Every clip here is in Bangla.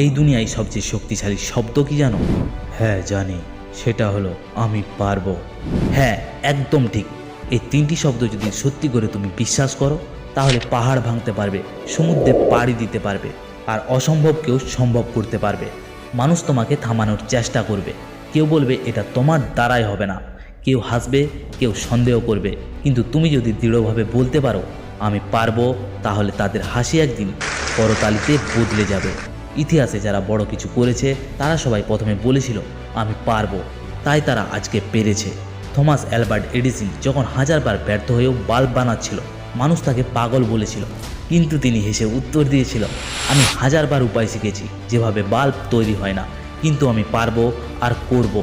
এই দুনিয়ায় সবচেয়ে শক্তিশালী শব্দ কি জানো? হ্যাঁ জানি, সেটা হলো আমি পারবো। হ্যাঁ, একদম ঠিক। এই তিনটি শব্দ যদি সত্যি করে তুমি বিশ্বাস করো, তাহলে পাহাড় ভাঙতে পারবে, সমুদ্রে পাড়ি দিতে পারবে, আর অসম্ভবকেও সম্ভব করতে পারবে। মানুষ তোমাকে থামানোর চেষ্টা করবে, কেউ বলবে এটা তোমার দ্বারাই হবে না, কেউ হাসবে, কেউ সন্দেহ করবে, কিন্তু তুমি যদি দৃঢ়ভাবে বলতে পারো আমি পারবো, তাহলে তাদের হাসি একদিন করতালিতে বদলে যাবে। ইতিহাসে যারা বড় কিছু করেছে তারা সবাই প্রথমে বলেছিল আমি পারবো, তাই তারা আজকে পেরেছে। থমাস অ্যালবার্ট এডিসন যখন হাজারবার ব্যর্থ হয়েও বাল্ব বানাচ্ছিল, মানুষ তাকে পাগল বলেছিল, কিন্তু তিনি হেসে উত্তর দিয়েছিল আমি হাজারবার উপায় শিখেছি যেভাবে বাল্ব তৈরি হয় না, কিন্তু আমি পারবো আর করব।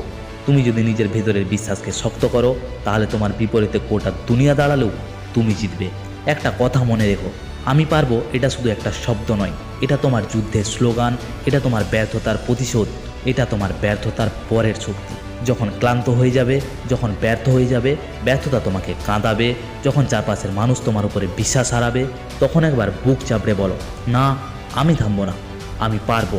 তুমি যদি নিজের ভেতরের বিশ্বাসকে শক্ত করো, তাহলে তোমার বিপরীতে গোটা দুনিয়া দাঁড়ালেও তুমি জিতবে। একটা কথা মনে রেখো, আমি পারবো এটা শুধু একটা শব্দ নয়, এটা তোমার যুদ্ধের স্লোগান, এটা তোমার ব্যর্থতার প্রতিশোধ, এটা তোমার ব্যর্থতার পরের শক্তি। যখন ক্লান্ত হয়ে যাবে, যখন ব্যর্থ হয়ে যাবে, ব্যর্থতা তোমাকে কাঁদাবে, যখন চারপাশের মানুষ তোমার উপরে বিশ্বাস হারাবে, তখন একবার বুক চাপড়ে বলো না, আমি থামবো না, আমি পারবো।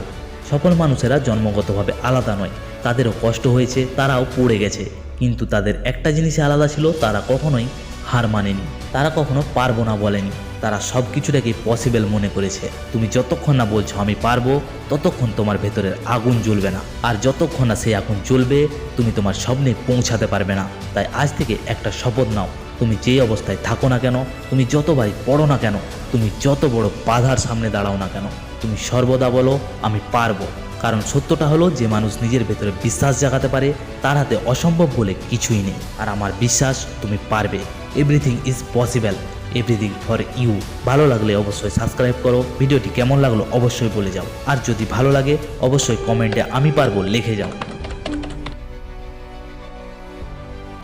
সফল মানুষেরা জন্মগতভাবে আলাদা নয়, তাদেরও কষ্ট হয়েছে, তারাও পড়ে গেছে, কিন্তু তাদের একটা জিনিসে আলাদা ছিল, তারা কখনোই হার মানেনি, তারা কখনো পারবো না বলেনি, তারা সব কিছুটাকে পসিবল মনে করেছে। তুমি যতক্ষণ না বলছো আমি পারবো, ততক্ষণ তোমার ভেতরের আগুন জ্বলবে না, আর যতক্ষণ না সেই আগুন জ্বলবে তুমি তোমার স্বপ্নে পৌঁছাতে পারবে না। তাই আজ থেকে একটা শপথ নাও, তুমি যেই অবস্থায় থাকো না কেন, তুমি যতবারই পড়ো না কেন, তুমি যত বড় বাধার সামনে দাঁড়াও না কেন, তুমি সর্বদা বলো আমি পারবো। কারণ সত্যটা হলো, যে মানুষ নিজের ভেতরে বিশ্বাস জাগাতে পারে তার হাতে অসম্ভব বলে কিছুই নেই। আর আমার বিশ্বাস তুমি পারবে। Everything is possible, everything for you. ভালো লাগলে অবশ্যই সাবস্ক্রাইব করো। ভিডিওটি কেমন লাগলো অবশ্যই বলে যাও, আর যদি ভালো লাগে অবশ্যই কমেন্টে আমি পারবো লিখে যাও।